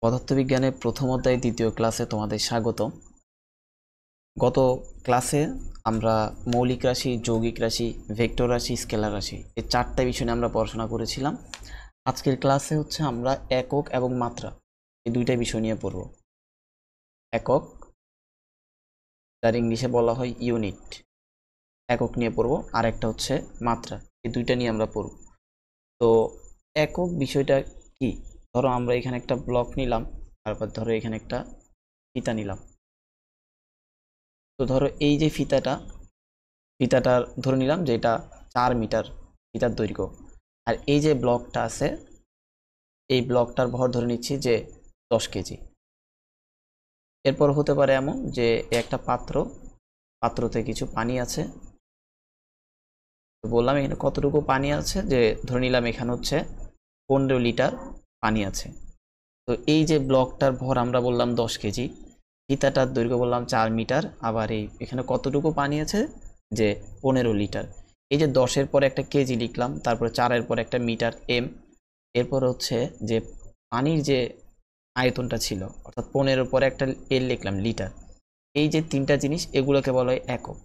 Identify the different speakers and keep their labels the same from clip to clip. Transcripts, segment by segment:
Speaker 1: পদার্থবিজ্ঞানের প্রথম অধ্যায় দ্বিতীয় ক্লাসে তোমাদের স্বাগত। গত ক্লাসে আমরা মৌলিক রাশি, যৌগিক রাশি, ভেক্টর রাশি, স্কেলার রাশি এই চারটা বিষয় নিয়ে আমরা পড়াশোনা করেছিলাম। আজকের ক্লাসে হচ্ছে আমরা একক এবং মাত্রা এই দুইটা বিষয় নিয়ে পড়ব। একক, যার ইংলিশে বলা হয় ইউনিট, একক নিয়ে পড়ব, আর একটা হচ্ছে মাত্রা, এই দুইটা নিয়ে আমরা পড়ব। তো একক বিষয়টা কি? ধরো আমরা এখানে একটা ব্লক নিলাম, তারপর ধরো এখানে একটা ফিতা নিলাম। তো ধরো এই যে ফিতাটার ধরে নিলাম যে এটা 4 মিটার ফিতার দৈর্ঘ্য, আর এই যে ব্লকটা আছে এই ব্লকটার ভর ধরে নিচ্ছি যে 10 কেজি। এরপর হতে পারে এমন যে একটা পাত্রতে কিছু পানি আছে। তো বললাম এখানে কতটুকু পানি আছে, যে ধরে নিলাম এখানে হচ্ছে 15 লিটার পানি আছে। তো এই যে ব্লকটার ভর আমরা বললাম 10 কেজি, ফিতাটার দৈর্ঘ্য বললাম 4 মিটার, আবার এখানে কতটুকু পানি আছে যে 15 লিটার। এই যে 10-এর পরে একটা কেজি লিখলাম, তারপরে 4-এর পরে একটা মিটার এম, এরপর হচ্ছে যে পানির যে আয়তনটা ছিল অর্থাৎ 15-এর পরে একটা এল লিখলাম লিটার। এই যে তিনটা জিনিস এগুলোকে বলা হয় একক।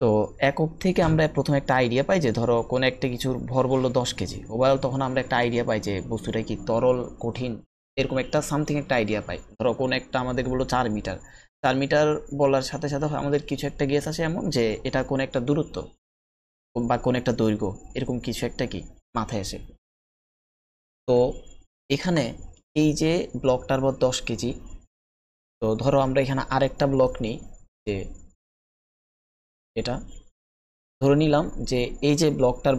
Speaker 1: তো একক থেকে আমরা প্রথমে একটা আইডিয়া পাই যে ধরো কোন একটা কিছুর ভর বললো 10 কেজি, ওভারঅল তখন আমরা একটা আইডিয়া পাই যে বস্তুটা কি তরল, কঠিন, এরকম একটা সামথিং একটা আইডিয়া পাই। ধরো কোন একটা আমাদের বললো 4 মিটার, 4 মিটার বলার সাথে সাথে আমাদের কিছু একটা গেস আসে এমন যে এটা কোন একটা দূরত্ব বা কোন একটা দৈর্ঘ্য, এরকম কিছু একটা কি মাথায় আসে। তো এখানে এই যে ব্লকটার ভর 10 কেজি, তো ধরো আমরা এখানে আরেকটা ব্লক নিই, যে এটা ধরে নিলাম যে এই যে ব্লকটার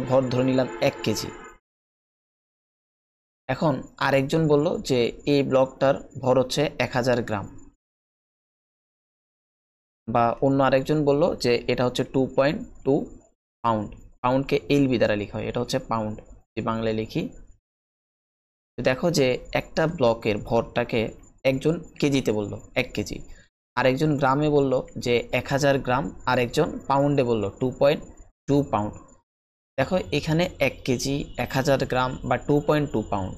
Speaker 1: ভর ধরে নিলাম 1 কেজি। এখন আরেকজন বলল যে এই ব্লকটার ভর হচ্ছে 1000 গ্রাম, বা অন্য আরেকজন বলল যে এটা হচ্ছে 2.2 পাউন্ড। পাউন্ডকে এলবি দ্বারা লেখা হয়, এটা হচ্ছে পাউন্ড। যে বাংলায় লিখি, দেখো যে একটা ব্লকের ভরটাকে একজন কেজিতে বলল 1 কেজি, আরেকজন গ্রামে বলল যে 1000 গ্রাম, আরেকজন পাউন্ডে বলল 2.2 পাউন্ড। দেখো এখানে 1 কেজি, 1000 গ্রাম বা 2.2 পাউন্ড,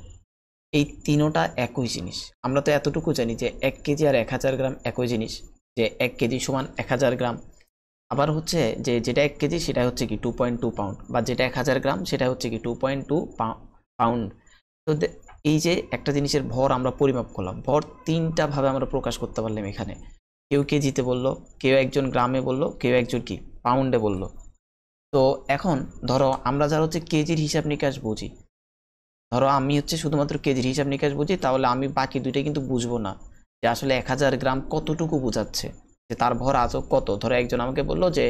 Speaker 1: এই তিনোটা একই জিনিস। আমরা তো এতটুকু জানি যে 1 কেজি আর 1000 গ্রাম একই জিনিস, যে 1 কেজি সমান 1000 গ্রাম। আবার হচ্ছে যে যেটা 1 কেজি সেটা হচ্ছে কি 2.2 পাউন্ড, বা যেটা 1000 গ্রাম সেটা হচ্ছে কি 2.2 পাউন্ড। তো এই যে একটা জিনিসের ভর আমরা পরিমাপ করলাম, ভর তিনটা ভাবে আমরা প্রকাশ করতে পারলাম এখানে। কেউ কেজিতে বলল, কেউ একজন গ্রামে বলল, কেউ একজন কি পাউন্ডে বলল। তো এখন ধরো আমরা যারা হচ্ছে কেজির হিসাব নিকাশ বুঝি, ধরো আমি হচ্ছে শুধুমাত্র কেজির হিসাব নিকাশ বুঝি, তাহলে আমি বাকি দুইটা কিন্তু বুঝবো না যে আসলে 1000 গ্রাম কতটুকু বোঝাচ্ছে, যে তার ভর আজও কত। ধরো একজন আমাকে বললো যে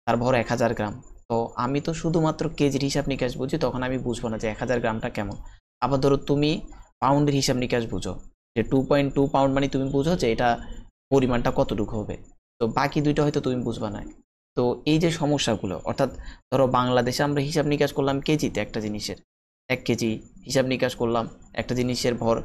Speaker 1: তার ভর 1000 গ্রাম, তো আমি তো শুধুমাত্র কেজির হিসাব নিকাশ বুঝি, তখন আমি বুঝবো না যে 1000 গ্রামটা কেমন। আবার ধরো তুমি পাউন্ডের হিসাব নিকাশ বুঝো, যে 2.2 পাউন্ড মানে তুমি বুঝো যে এটা পরিমাণটা কতটুকু হবে, তো বাকি দুইটা হয়তো তুমি বুঝবা না। তো এই যে সমস্যাগুলো, অর্থাৎ ধরো বাংলাদেশে আমরা হিসাব নিকাশ করলাম কেজিতে একটা জিনিসের, 1 কেজি হিসাব নিকাশ করলাম একটা জিনিসের ভর।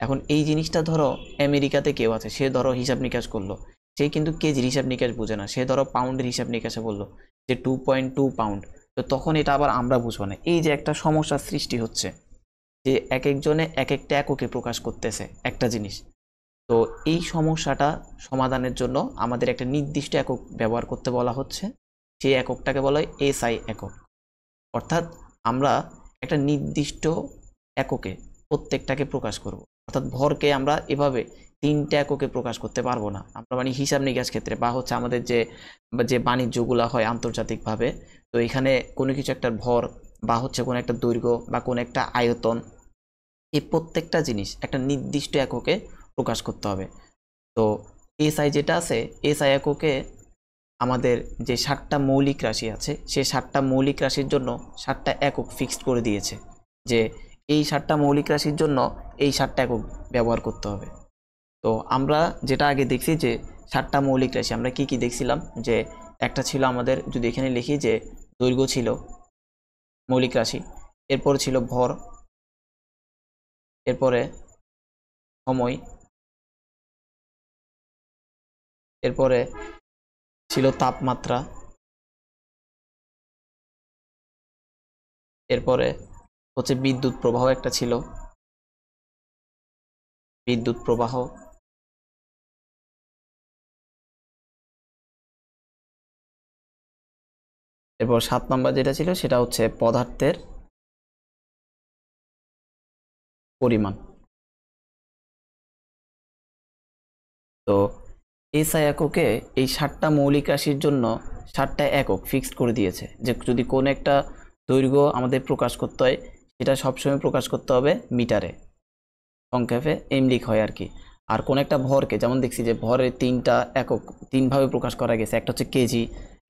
Speaker 1: এখন এই জিনিসটা ধরো আমেরিকাতে কেউ আছে, সে ধরো হিসাব নিকাশ করলো, সে কিন্তু কেজির হিসাব নিকাশ বুঝে না, সে ধরো পাউন্ডের হিসাব নিকাশে বললো যে 2.2 পাউন্ড। তো তখন এটা আবার আমরা বুঝবো না, এই যে একটা সমস্যার সৃষ্টি হচ্ছে, যে এক একজনে এক একটা এককে প্রকাশ করতেছে একটা জিনিস। তো এই সমস্যাটা সমাধানের জন্য আমাদের একটা নির্দিষ্ট একক ব্যবহার করতে বলা হচ্ছে, সেই এককটাকে বলা হয় এসআই একক। অর্থাৎ আমরা একটা নির্দিষ্ট এককে প্রত্যেকটাকে প্রকাশ করব। অর্থাৎ ভরকে আমরা এভাবে তিনটা এককে প্রকাশ করতে পারবো না আমরা, মানে হিসাব নিকাশ ক্ষেত্রে বা হচ্ছে আমাদের যে যে বাণিজ্যগুলো হয় আন্তর্জাতিকভাবে। তো এখানে কোনো কিছু একটা ভর বা হচ্ছে কোনো একটা দৈর্ঘ্য বা কোনো একটা আয়তন, এই প্রত্যেকটা জিনিস একটা নির্দিষ্ট এককে প্রকাশ করতে হবে। তো এসআই যেটা আছে, এসআই এককে আমাদের যে 7টা মৌলিক রাশি আছে, সে 7টা মৌলিক রাশির জন্য 7টা একক ফিক্সড করে দিয়েছে, যে এই 7টা মৌলিক রাশির জন্য এই 7টা একক ব্যবহার করতে হবে। তো আমরা যেটা আগে দেখছি যে 7টা মৌলিক রাশি আমরা কি কি দেখছিলাম, যে একটা ছিল আমাদের, যদি এখানে লিখি যে দৈর্ঘ্য ছিল মৌলিক রাশি, এরপর ছিল ভর, এরপরে সময়, এরপরে ছিল তাপমাত্রা, এরপরে হচ্ছে বিদ্যুৎ প্রবাহ একটা ছিল, বিদ্যুৎ প্রবাহ। এরপর 7 নম্বর যেটা ছিল সেটা হচ্ছে পদার্থের পরিমাণ। তো এসআই এককে এই 7টা মৌলিক রাশির জন্য 7টা একক ফিক্সড করে দিয়েছে, যে যদি কোন একটা দৈর্ঘ্য আমাদের প্রকাশ করতে হয় সেটা সবসময় প্রকাশ করতে হবে মিটারে, সংক্ষেপে এমলিক হয় আর কি। আর কোন একটা ভরকে, যেমন দেখছি যে ভরের 3টা একক 3ভাবে প্রকাশ করা গেছে, একটা হচ্ছে কেজি,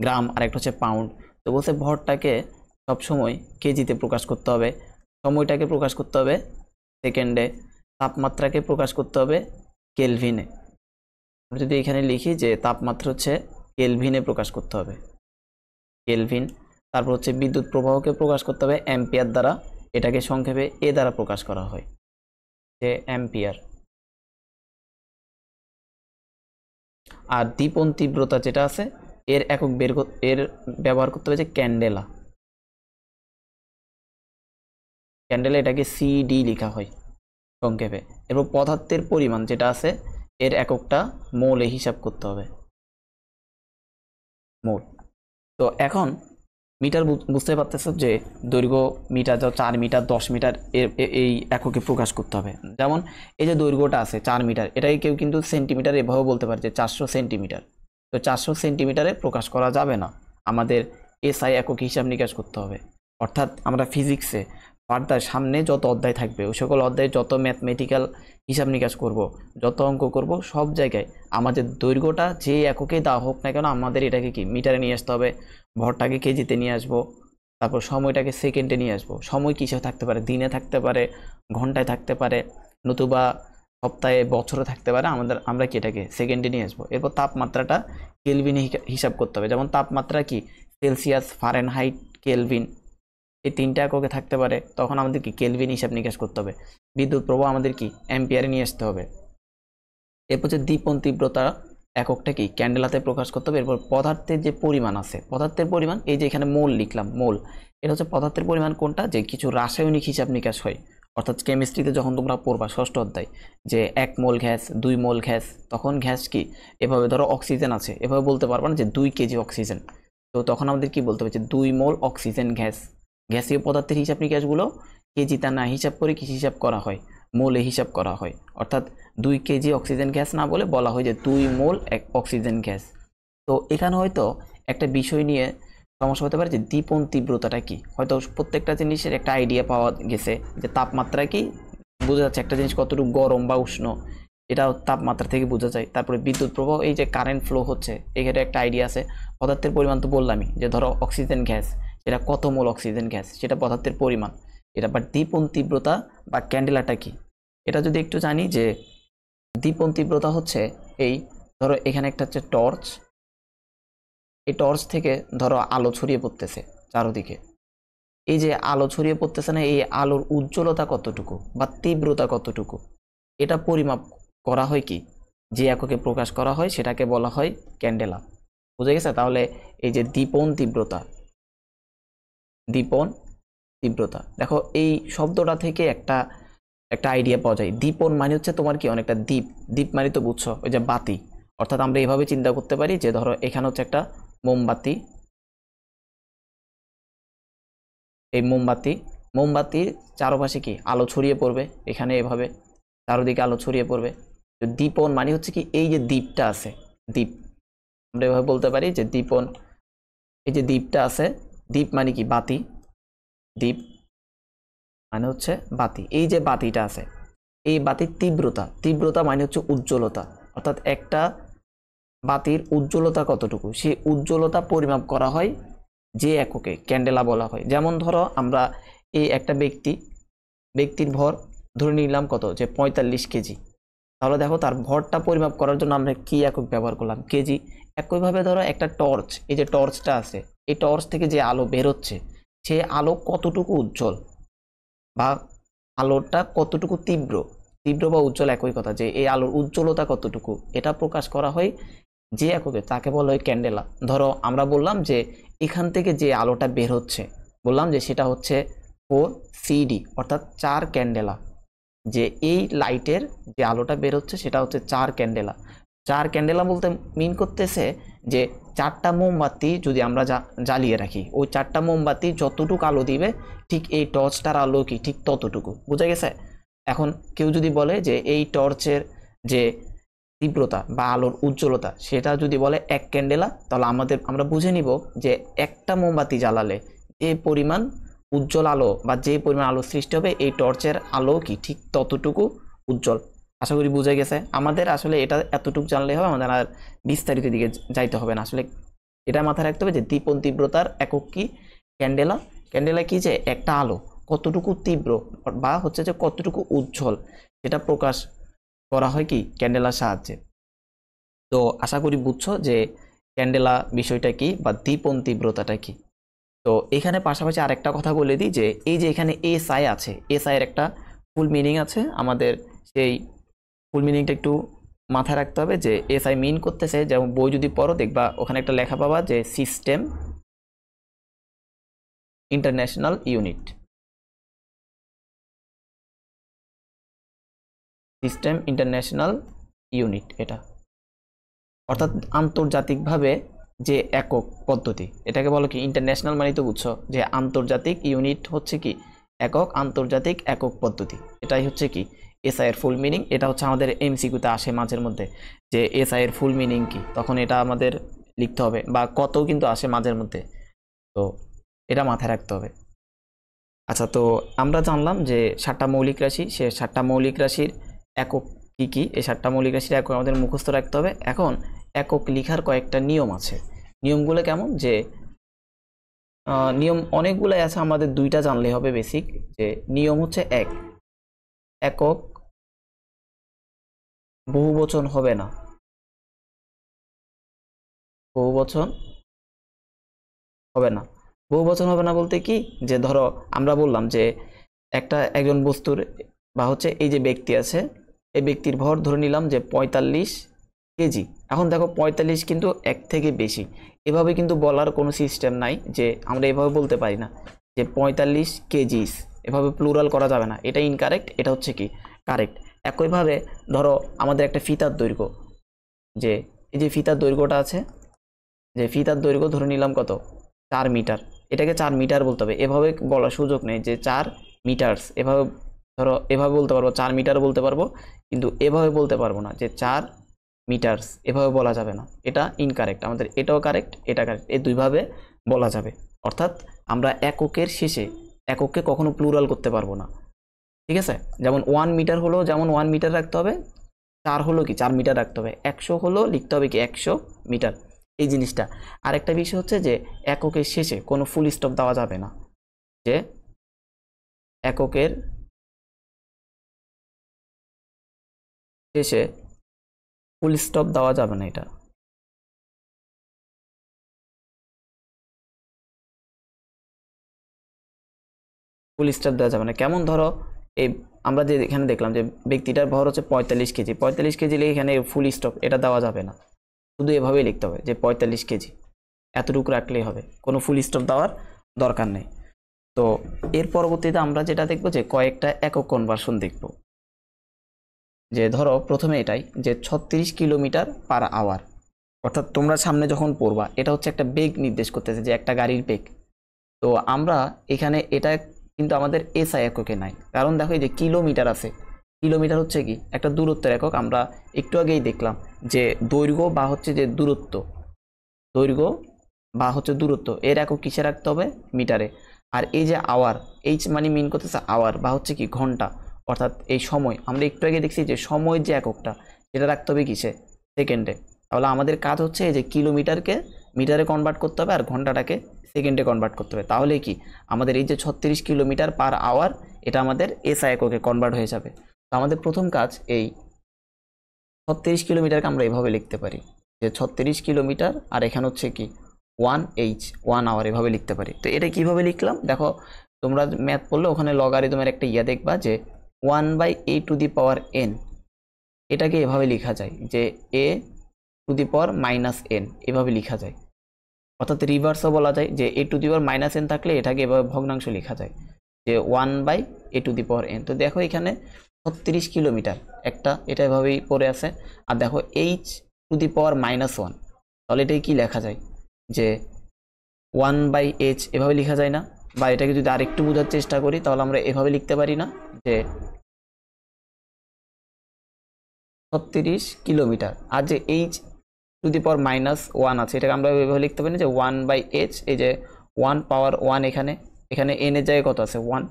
Speaker 1: গ্রাম, আর একটা হচ্ছে পাউন্ড। তো বলছে ভরটাকে সবসময় কেজিতে প্রকাশ করতে হবে, সময়টাকে প্রকাশ করতে হবে সেকেন্ডে, তাপমাত্রাকে প্রকাশ করতে হবে কেলভিনে। যদি এখানে লিখি যে তাপমাত্রা হচ্ছে কেলভিনে প্রকাশ করতে হবে, কেলভিন। তারপর হচ্ছে বিদ্যুৎ প্রবাহকে প্রকাশ করতে হবে অ্যাম্পিয়ার দ্বারা, এটাকে সংক্ষেপে এ দ্বারা প্রকাশ করা হয়, যে অ্যাম্পিয়ার। আর দীপন তীব্রতা যেটা আছে এর একক এর ব্যবহার করতে হবে যে ক্যান্ডেলা, ক্যান্ডেলা এটাকে সিডি লেখা হয় সংক্ষেপে। এরপর পদার্থের পরিমাণ যেটা আছে এর এককটা মোলে হিসাব করতে হবে, মোল। তো এখন মিটার বুঝতে পারতেছো যে দৈর্ঘ্য মিটার, যা 4 মিটার 10 মিটার এই এককে প্রকাশ করতে হবে। যেমন এই যে দৈর্ঘ্যটা আছে 4 মিটার, এটাকে কেউ কিন্তু সেন্টিমিটার এভাবে বলতে পারে যে 400 সেন্টিমিটার। তো 400 সেন্টিমিটারে প্রকাশ করা যাবে না, আমাদের এসআই একক হিসাব নিকাশ করতে হবে। অর্থাৎ আমরা ফিজিক্সে ফার্দার সামনে যত অধ্যায় থাকবে ওই সকল অধ্যায়ে যত ম্যাথমেটিক্যাল হিসাব নিকাশ করব, যত অঙ্ক করব, সব জায়গায় আমাদের দৈর্ঘ্যটা যে এককে দেওয়া হোক না কেন আমাদের এটাকে কি মিটারে নিয়ে আসতে হবে, ভরটাকে কেজিতে নিয়ে আসবো, তারপর সময়টাকে সেকেন্ডে নিয়ে আসবো। সময় কিসে থাকতে পারে, দিনে থাকতে পারে, ঘন্টায় থাকতে পারে, নতুবা সপ্তাহে, বছরে থাকতে পারে, আমরা কি এটাকে সেকেন্ডে নিয়ে আসবো। এরপর তাপমাত্রাটা কেলভিনে হিসাব করতে হবে, যেমন তাপমাত্রা কি সেলসিয়াস, ফারেনহাইট, কেলভিন, এই 3টা এককে থাকতে পারে, তখন আমাদের কি কেলভিন হিসাব নিকাশ করতে হবে। বিদ্যুৎ প্রবাহ আমাদের কি অ্যাম্পিয়ারে নিয়ে আসতে হবে। এরপর যে দীপন তীব্রতা এককটা কি ক্যান্ডেলাতে প্রকাশ করতে হবে। এরপর পদার্থের যে পরিমাণ আছে, পদার্থের পরিমাণ এই যে এখানে মোল লিখলাম, মোল, এটা হচ্ছে পদার্থের পরিমাণ কোনটা, যে কিছু রাসায়নিক হিসাব নিকাশ হয়। অর্থাৎ কেমিস্ট্রিতে যখন তোমরা পড়বা 6ষ্ঠ অধ্যায় যে 1 মোল গ্যাস, 2 মোল গ্যাস, তখন গ্যাস কি এভাবে, ধরো অক্সিজেন আছে, এভাবে বলতে পারবা না যে 2 কেজি অক্সিজেন। তো তখন আমাদের কি বলতে হবে যে 2 মোল অক্সিজেন গ্যাস। গ্যাসীয় পদার্থের হিসাব নিকাশগুলো কেজিতে না হিসাব করে কি হিসাব করা হয়, মোলে হিসাব করা হয়। অর্থাৎ 2 কেজি অক্সিজেন গ্যাস না বলে বলা হয় যে 2 মোল অক্সিজেন গ্যাস। তো এখানে হয়তো একটা বিষয় নিয়ে সমস্যা হতে পারে যে দীপন তীব্রতাটা কি, হয়তো প্রত্যেকটা জিনিসের একটা আইডিয়া পাওয়া গেছে যে তাপমাত্রা কি বোঝা যাচ্ছে, একটা জিনিস কতটুকু গরম বা উষ্ণ এটাও তাপমাত্রা থেকে বোঝা যায়। তারপরে বিদ্যুৎ প্রবাহ, এই যে কারেন্ট ফ্লো হচ্ছে, এখানে একটা আইডিয়া আছে। পদার্থের পরিমাণ তো বললামই, যে ধরো অক্সিজেন গ্যাস, সেটা কত মোল অক্সিজেন গ্যাস, সেটা পদার্থের পরিমাণ এটা। বাট দীপন তীব্রতা বা ক্যান্ডেলাটা কি, এটা যদি একটু জানি যে দীপন তীব্রতা হচ্ছে এই, ধরো এখানে একটা হচ্ছে টর্চ, এই টর্চ থেকে ধরো আলো ছড়িয়ে পড়তেছে চারদিকে, এই যে আলো ছড়িয়ে পড়তেছে না, এই আলোর উজ্জ্বলতা কতটুকু বা তীব্রতা কতটুকু, এটা পরিমাপ করা হয় কি, যে এককে প্রকাশ করা হয় সেটাকে বলা হয় ক্যান্ডেলা। বুঝে গেছে? তাহলে এই যে দীপন তীব্রতা, দীপন তীব্রতা, দেখো এই শব্দটা থেকে একটা আইডিয়া পাওয়া যায়। দীপন মানে হচ্ছে তোমার কি অনেকটা দ্বীপ, দ্বীপ মানে তো বুঝছো ওই যে বাতি। অর্থাৎ আমরা এভাবে চিন্তা করতে পারি যে ধরো এখানে হচ্ছে একটা মোমবাতি, এই মোমবাতির চারপাশে কি আলো ছড়িয়ে পড়বে, এখানে এভাবে চারদিকে আলো ছড়িয়ে পড়বে। তো দীপন মানে হচ্ছে কি এই যে দ্বীপটা আছে, দ্বীপ, আমরা এভাবে বলতে পারি যে দীপন, এই যে দ্বীপটা আছে, দ্বীপ মানে কি বাতি, দ্বীপ মানে হচ্ছে বাতি। এই যে বাতিটা আছে, এই বাতির তীব্রতা মানে হচ্ছে উজ্জ্বলতা। অর্থাৎ একটা বাতির উজ্জ্বলতা কতটুকু, সেই উজ্জ্বলতা পরিমাপ করা হয় যে এককে ক্যান্ডেলা বলা হয়। যেমন ধরো আমরা এই একটা ব্যক্তির ভর ধরে নিলাম কত, যে 45 কেজি। তাহলে দেখো তার ভরটা পরিমাপ করার জন্য আমরা কি একক ব্যবহার করলাম, কেজি। একইভাবে ধরো একটা টর্চ, এই যে টর্চটা আছে, এই টর্চ থেকে যে আলো বেরোচ্ছে সে আলো কতটুকু উজ্জ্বল বা আলোটা কতটুকু তীব্র বা উজ্জ্বল একই কথা, যে এই আলোর উজ্জ্বলতা কতটুকু এটা প্রকাশ করা হয় যে এককে, তাকে বলা হয় ক্যান্ডেলা। ধরো আমরা বললাম যে এখান থেকে যে আলোটা বের হচ্ছে, বললাম যে সেটা হচ্ছে 4 CD, অর্থাৎ 4 ক্যান্ডেলা। যে এই লাইটের যে আলোটা বের হচ্ছে সেটা হচ্ছে 4 ক্যান্ডেলা। 4 ক্যান্ডেলা বলতে মিন করতেছে যে 4টা মোমবাতি যদি আমরা জ্বালিয়ে রাখি, ওই 4টা মোমবাতি যতটুকু আলো দিবে ঠিক এই টর্চটার আলো কি ঠিক ততটুকু। বুঝা গেছে? এখন কেউ যদি বলে যে এই টর্চের যে তীব্রতা বা আলোর উজ্জ্বলতা সেটা যদি বলে 1 ক্যান্ডেলা, তাহলে আমরা বুঝে নিব যে একটা মোমবাতি জ্বালালে যে পরিমাণ উজ্জ্বল আলো বা যে পরিমাণ আলো সৃষ্টি হবে এই টর্চের আলো কি ঠিক ততটুকু উজ্জ্বল। আশা করি বুঝে গেছে। আমাদের আসলে এটা এতটুকু জানলে হবে, আমাদের আর বিস্তারিত দিকে যাইতে হবে না। আসলে এটা মাথায় রাখতে হবে যে দীপন তীব্রতার একক কি ক্যান্ডেলা। ক্যান্ডেলা কি যে একটা আলো কতটুকু তীব্র বা হচ্ছে যে কতটুকু উজ্জ্বল সেটা প্রকাশ করা হয় কি ক্যান্ডেলার সাহায্যে। তো আশা করি বুঝছো যে ক্যান্ডেলা বিষয়টা কি বা দীপন তীব্রতাটা কি। তো এখানে পাশাপাশি আরেকটা কথা বলে দিই যে এই যে এখানে এসআই আছে, এসআই এর একটা ফুল মিনিং আছে। আমাদের সেই ফুল মিনিংটা একটু মাথায় রাখতে হবে যে এসআই মিন করতেছে, যেমন বই যদি পড়ো দেখবা ওখানে একটা লেখা পাবা যে system international unit. System international unit এটা অর্থাৎ আন্তর্জাতিকভাবে যে একক পদ্ধতি, এটাকে বলো কি ইন্টারন্যাশনাল, মানে তো বুঝছো যে আন্তর্জাতিক, ইউনিট হচ্ছে কি একক, আন্তর্জাতিক একক পদ্ধতি। এটাই হচ্ছে কি এসআই এর ফুল মিনিং। এটা হচ্ছে আমাদের এমসিকিউতে আসে মাঝের মধ্যে যে এসআই এর ফুল মিনিং কি, তখন এটা আমাদের লিখতে হবে, বা কতও কিন্তু আসে মাঝের মধ্যে। তো এটা মাথায় রাখতে হবে। আচ্ছা, তো আমরা জানলাম যে 7টা মৌলিক রাশি, সে 7টা মৌলিক রাশির একক কি কি, এই 7টা মৌলিক রাশির একক আমাদের মুখস্থ রাখতে হবে। এখন একক লিখার কয়েকটা নিয়ম আছে। নিয়মগুলো কেমন, যে নিয়ম অনেকগুলাই আছে, আমাদের 2টা জানলে হবে বেসিক। যে নিয়ম হচ্ছে একক বহুবচন হবে না। বহুবচন হবে না। বহুবচন হবে না বলতে কি, যে ধরো আমরা বললাম যে একজন বস্তুর বা হচ্ছে এই যে ব্যক্তি আছে, এই ব্যক্তির ভর ধরে নিলাম যে 45 কেজি। এখন দেখো 45 কিন্তু 1 থেকে বেশি, এভাবে কিন্তু বলার কোনো সিস্টেম নাই যে আমরা এভাবে বলতে পারি না যে 45 কেজিস, এভাবে প্লুরাল করা যাবে না, এটা ইনকারেক্ট, এটা হচ্ছে কি কারেক্ট। একইভাবে ধরো আমাদের একটা ফিতার দৈর্ঘ্য, যে এই যে ফিতার দৈর্ঘ্যটা আছে, যে ফিতার দৈর্ঘ্য ধরে নিলাম কত 4 মিটার, এটাকে 4 মিটার বলতে হবে, এভাবে বলার সুযোগ নেই যে 4 মিটারস। এভাবে ধরো এভাবে বলতে পারবো 4 মিটার বলতে পারবো, কিন্তু এভাবে বলতে পারবো না যে 4 মিটারস, এভাবে বলা যাবে না, এটা ইনকারেক্ট। আমাদের এটাও কারেক্ট, এটা কারেক্ট, এই দুইভাবে বলা যাবে। অর্থাৎ আমরা এককের শেষে এককে কখনো প্লুরাল করতে পারবো না, ঠিক আছে? যেমন 1 মিটার হলো যেমন 1 মিটার রাখতে হবে, 4 হলো কি 4 মিটার রাখতে হবে, 100 হলো লিখতে হবে কি 100 মিটার, এই জিনিসটা। আরেকটা বিষয় হচ্ছে যে এককের শেষে কোনো ফুল স্টপ দেওয়া যাবে না, যে এককের শেষে ফুল স্টপ দেওয়া যাবে না, এটা ফুল স্টপ দেওয়া যাবে না। কেমন, ধরো এই আমরা যে এখানে দেখলাম যে ব্যক্তিটার ভর হচ্ছে 45 কেজি, 45 কেজি লিখে এখানে ফুল স্টপ এটা দেওয়া যাবে না, শুধু এভাবেই লিখতে হবে যে 45 কেজি, এতটুকু রাখলেই হবে, কোনো ফুল স্টপ দেওয়ার দরকার নেই। তো এর পরবর্তীতে আমরা যেটা দেখব যে কয়েকটা একক কনভার্সন দেখব। যে ধরো প্রথমে এটাই যে 36 কিলোমিটার পার আওয়ার, অর্থাৎ তোমরা সামনে যখন পড়বা এটা হচ্ছে একটা বেগ নির্দেশ করতেছে, যে একটা গাড়ির বেগ। তো আমরা এখানে এটা কিন্তু আমাদের এসআই এককে নাই, কারণ দেখো এই যে কিলোমিটার আছে, কিলোমিটার হচ্ছে কি একটা দূরত্বের একক। আমরা একটু আগেই দেখলাম যে দৈর্ঘ্য বা হচ্ছে যে দূরত্ব, দৈর্ঘ্য বা হচ্ছে দূরত্ব এর একক কিসে রাখতে হবে, মিটারে। আর এই যে আওয়ার, এইচ মানে মিন করতেছে আওয়ার বা হচ্ছে কি ঘন্টা, অর্থাৎ এই সময় আমরা একটু আগে দেখছি যে সময় যে এককটা সেটা রাখতে হবে কিসে, সেকেন্ডে। তাহলে আমাদের কাজ হচ্ছে এই যে কিলোমিটারকে মিটারে কনভার্ট করতে হবে আর ঘন্টাটাকে সেকেন্ডে কনভার্ট করতে হবে। তাহলে কি আমাদের এই যে 36 কিলোমিটার পার আওয়ার এটা আমাদের এসআই এককে কনভার্ট হয়ে যাবে। তো আমাদের প্রথম কাজ এই 36 কিলোমিটারকে আমরা এভাবে লিখতে পারি যে 36 কিলোমিটার, আর এখানে হচ্ছে কি 1h 1 আওয়ার, এভাবে লিখতে পারি। তো এটা কিভাবে লিখলাম দেখো, তোমরা ম্যাথ পড়লে ওখানে লগারিদমের একটা দেখবা যে 1/a⁴n, এটাকে এভাবে লেখা যায় যে a⁻n, এভাবে লেখা যায়। অর্থাৎ রিভার্সও বলা যায় যে a⁻n থাকলে এটাকে এভাবে ভগ্নাংশ লেখা যায়। যে 1/a⁴n। তো দেখো এখানে 36 কিলোমিটার একটা, এটা এভাবেই পড়ে আছে। আর দেখো h⁻⁻1, তাহলে এটাই কি লেখা যায় যে 1/h এভাবে লেখা যায় না? বা এটাকে যদি আরেকটু বোঝার চেষ্টা করি তাহলে আমরা এভাবে লিখতে পারি না যে 36 কিলোমিটার, আর যে h⁻⁻1 আছে এটাকে আমরা এভাবে লিখতে পারি না যে 1/h, এই যে 1 এখানে, এখানে n এর জায়গায় কত আছে 1।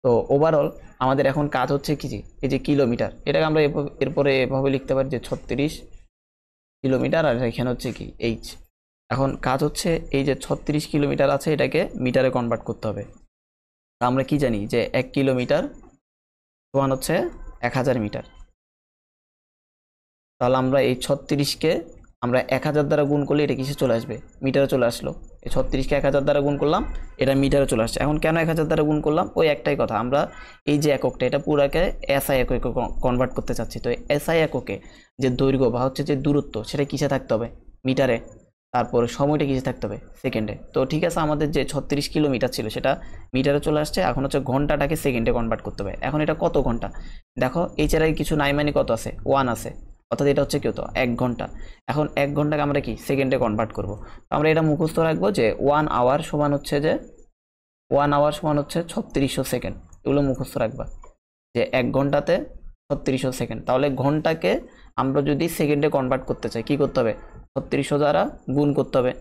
Speaker 1: তো ওভারঅল আমাদের এখন কাজ হচ্ছে কি, যে এই যে কিলোমিটার, এটাকে আমরা এরপরে এভাবে লিখতে পারি যে 36 কিলোমিটার, আর এখানে হচ্ছে কি এইচ। এখন কাজ হচ্ছে এই যে 36 কিলোমিটার আছে এটাকে মিটারে কনভার্ট করতে হবে। আমরা কি জানি যে 1 কিলোমিটার সমান হচ্ছে 1000 মিটার। তাহলে আমরা এই 36কে আমরা 1000 দ্বারা গুণ করলে এটা কিসে চলে আসবে, মিটারে চলে আসলো। এই 36কে 1000 দ্বারা গুণ করলাম, এটা মিটারে চলে আসছে। এখন কেন 1000 দ্বারা গুণ করলাম, ওই একটাই কথা, আমরা এই যে এককটা এটা পুরাকে এসআই এককে কনভার্ট করতে চাচ্ছি। তো এসআই এককে যে দৈর্ঘ্য বা হচ্ছে যে দূরত্ব সেটা কিসে থাকতে হবে, মিটারে, তারপরে সময়টা কিসে থাকতে হবে, সেকেন্ডে। তো ঠিক আছে, আমাদের যে 36 কিলোমিটার ছিল সেটা মিটারে চলে আসছে। এখন হচ্ছে ঘন্টাটাকে সেকেন্ডে কনভার্ট করতে হবে। এখন এটা কত ঘন্টা, দেখো এই ছাড়াই কিছু নাই, মানে কত আছে 1 আছে, অর্থাৎ এটা হচ্ছে কত 1 ঘন্টা। এখন 1 ঘন্টাকে আমরা কি সেকেন্ডে কনভার্ট করব। তো আমরা এটা মুখস্থ রাখবো যে 1 আওয়ার সমান হচ্ছে যে 1 আওয়ার সমান হচ্ছে 3600 সেকেন্ড। এগুলো মুখস্থ রাখবা যে 1 ঘন্টাতে 3600 সেকেন্ড। তাহলে ঘন্টাকে আমরা যদি সেকেন্ডে কনভার্ট করতে চাই কি করতে হবে, 3600 দ্বারা গুণ করতে হবে।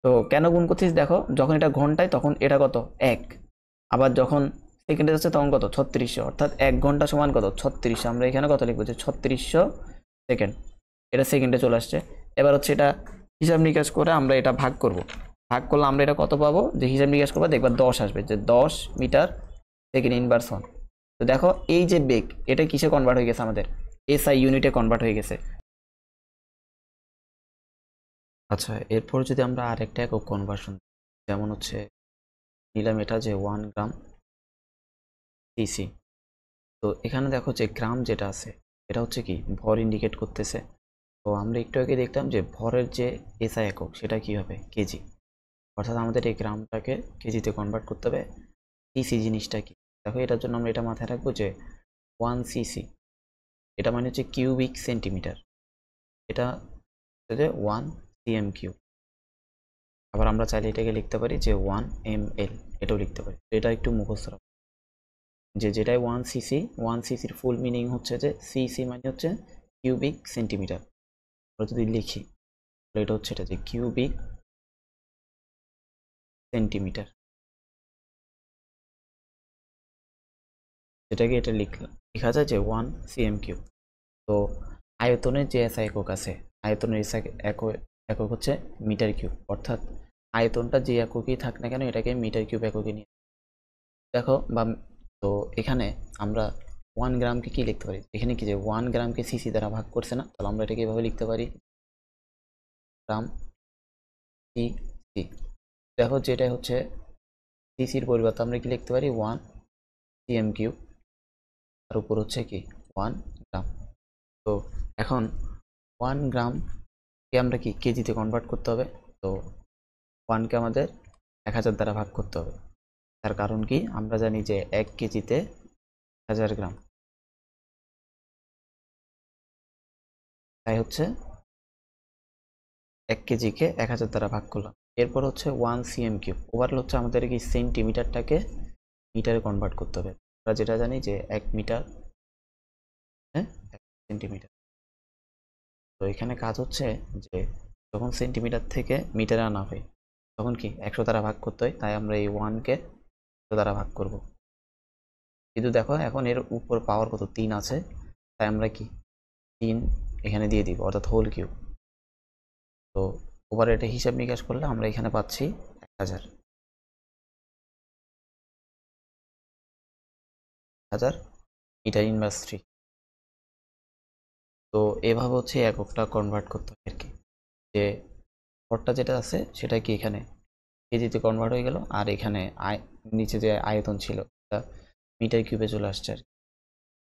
Speaker 1: তো কেন গুণ করছিস, দেখো যখন এটা ঘন্টায় তখন এটা কত 1, আবার যখন সেকেন্ডে যাচ্ছে তখন কত 3600, অর্থাৎ 1 ঘন্টা সমান কত 3600। আমরা এখানে কত লিখবো যে 3600 সেকেন্ড, এটা সেকেন্ডে চলে আসছে। এবার হচ্ছে এটা হিসাব নিকাশ করে আমরা এটা ভাগ করব। ভাগ করলে আমরা এটা কত পাবো, যে হিসাব নিকাশ করবো দেখবা 10 আসবে, যে 10 মিটার সেকেন্ড ইনভার্স 1। তো দেখো এই যে বেগ এটা কিসে কনভার্ট হয়ে গেছে, আমাদের এসআই ইউনিটে কনভার্ট হয়ে গেছে। আচ্ছা, এরপর যদি আমরা আরেকটা একক কনভার্সন, যেমন হচ্ছে নিলাম এটা যে 1 গ্রাম সিসি। তো এখানে দেখো যে গ্রাম যেটা আছে এটা হচ্ছে কি ভর ইন্ডিকেট করতেছে। তো আমরা একটু আগে দেখলাম যে ভরের যে এসআই একক সেটা কি হবে কেজি, অর্থাৎ আমাদের এই গ্রামটাকে কেজিতে কনভার্ট করতে হবে। সিসি জিনিসটা কি, দেখো এটার জন্য আমরা এটা মাথায় রাখবো যে 1 সিসি এটা মানে হচ্ছে কিউবিক সেন্টিমিটার, এটা হচ্ছে যে 1 সিএম কিউব। আবার আমরা চাইলে এটাকে লিখতে পারি যে 1 ml, এটাও লিখতে পারি। তো এটা একটু মুখস্থ রাখবো যে যেটাই 1 সিসি, 1 সিসির ফুল মিনিং হচ্ছে যে সিসি মানে হচ্ছে কিউবিক সেন্টিমিটার। আমরা যদি লিখি তাহলে এটা হচ্ছে এটা যে কিউবিক সেন্টিমিটার, যেটাকে এটা লিখলাম, লেখা যায় যে 1 সিএম কিউব। তো আয়তনের যে এসআই একক আছে, আয়তনের এসআই একক হচ্ছে মিটার কিউব, অর্থাৎ আয়তনটা যে এককই থাক না কেন এটাকে মিটার কিউব এককে নিয়ে দেখো। বা তো এখানে আমরা 1 গ্রামকে কি লিখতে পারি, এখানে কি যে 1 গ্রামকে সিসি দ্বারা ভাগ করছে না, তাহলে আমরা এটাকে এভাবে লিখতে পারি গ্রাম সিসি। দেখো যেটা হচ্ছে সিসির পরিবর্তে আমরা কি লিখতে পারি 1 সিএম কিউব, তার উপর হচ্ছে কি 1 গ্রাম। তো এখন 1 গ্রামকে আমরা কি কেজিতে কনভার্ট করতে হবে। তো 1কে আমাদের 1000 দ্বারা ভাগ করতে হবে। তার কারণ কি, আমরা জানি যে 1 কেজিতে 1000 গ্রাম, তাই হচ্ছে 1 কেজিকে 1000 দ্বারা ভাগ করলাম। এরপর হচ্ছে 1 সিএম কিউব, ওভারঅল হচ্ছে আমাদের কি সেন্টিমিটারটাকে মিটারে কনভার্ট করতে হবে। আমরা যেটা জানি যে 1 মিটার, হ্যাঁ 1 সেন্টিমিটার। তো এখানে কাজ হচ্ছে যে যখন সেন্টিমিটার থেকে মিটারে আনা হয় তখন কি 100 দ্বারা ভাগ করতে হয়, তাই আমরা এই 1কে 100 দ্বারা ভাগ করব। কিন্তু দেখো এখন এর উপর পাওয়ার কত 3 আছে, তাই আমরা কি 3 এখানে দিয়ে দিব, অর্থাৎ হোল কিউব। তো ওভার এটা হিসাব নিকাশ করলে আমরা এখানে পাচ্ছি 1000 মিটার ইনভার্স 3। তো এভাবে হচ্ছে এককটা কনভার্ট করতে হয় আর কি, যে ভরটা যেটা আছে সেটা কি এখানে কেজিতে কনভার্ট হয়ে গেল, আর এখানে নিচে যে আয়তন ছিল এটা মিটার কিউবে চলে আসছে আর কি।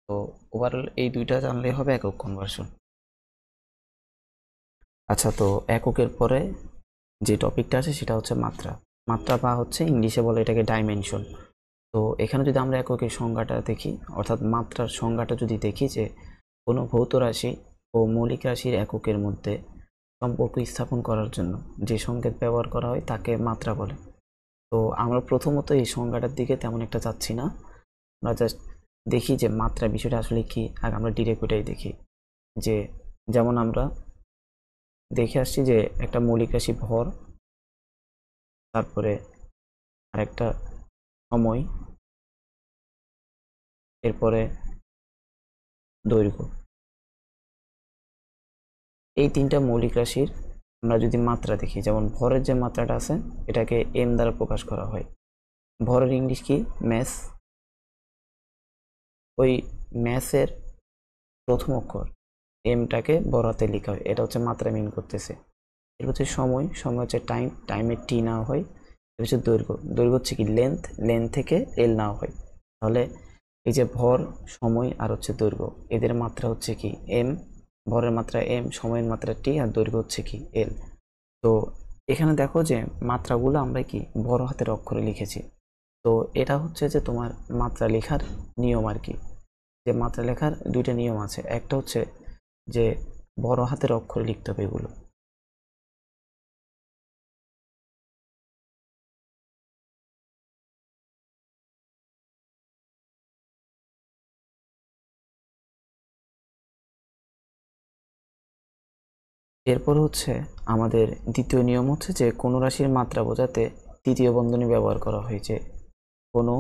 Speaker 1: তো ওভারঅল এই দুইটা জানলেই হবে একক কনভার্সন। আচ্ছা, তো এককের পরে যে টপিকটা আছে সেটা হচ্ছে মাত্রা। মাত্রা বা হচ্ছে ইংলিশে বলে এটাকে ডাইমেনশন। তো এখানে যদি আমরা এককের সংজ্ঞাটা দেখি, অর্থাৎ মাত্রার সংজ্ঞাটা যদি দেখি, যে কোনো ভৌত রাশি ও মৌলিক রাশির এককের মধ্যে সম্পর্ক স্থাপন করার জন্য যে সংকেত ব্যবহার করা হয় তাকে মাত্রা বলে। তো আমরা প্রথমত এই সংজ্ঞাটার দিকে তেমন একটা যাচ্ছি না, আমরা জাস্ট দেখি যে মাত্রা বিষয়টা আসলে কি। আগে আমরা ডিরেক্ট ওইটাই দেখি, যে যেমন আমরা দেখে আসছি যে একটা মৌলিক রাশি ভর, তারপরে আরেকটা সময়, এরপরে দৈর্ঘ্য। এই তিনটা মৌলিক রাশির আমরা যদি মাত্রা দেখি, যেমন ভরের যে মাত্রাটা আছে এটাকে এম দ্বারা প্রকাশ করা হয়। ভরের ইংলিশ কি? ম্যাস। ওই ম্যাসের প্রথম অক্ষর এমটাকে বড় হাতে লেখা হয়, এটা হচ্ছে মাত্রা মিন করতেছে। এর হচ্ছে সময়, সময় হচ্ছে টাইম, টাইমের টি নেওয়া হয়। এর হচ্ছে দৈর্ঘ্য, দৈর্ঘ্য হচ্ছে কি লেন্থ, লেন্থ থেকে এল নেওয়া হয়। তাহলে এই যে ভর, সময় আর হচ্ছে দৈর্ঘ্য, এদের মাত্রা হচ্ছে কি এম, ভরের মাত্রা এম, সময়ের মাত্রা টি, আর দৈর্ঘ্য হচ্ছে কি এল। তো এখানে দেখো যে মাত্রাগুলো আমরা কি বড় হাতের অক্ষরে লিখেছি। তো এটা হচ্ছে যে তোমার মাত্রা লেখার নিয়ম আর কি। যে মাত্রা লেখার দুইটা নিয়ম আছে, একটা হচ্ছে যে বড় হাতের অক্ষরে লিখতে হবে এগুলো। এরপর হচ্ছে আমাদের দ্বিতীয় নিয়ম হচ্ছে যে কোনো রাশির মাত্রা বোঝাতে তৃতীয় বন্ধনী ব্যবহার করা হয়েছে। কোনো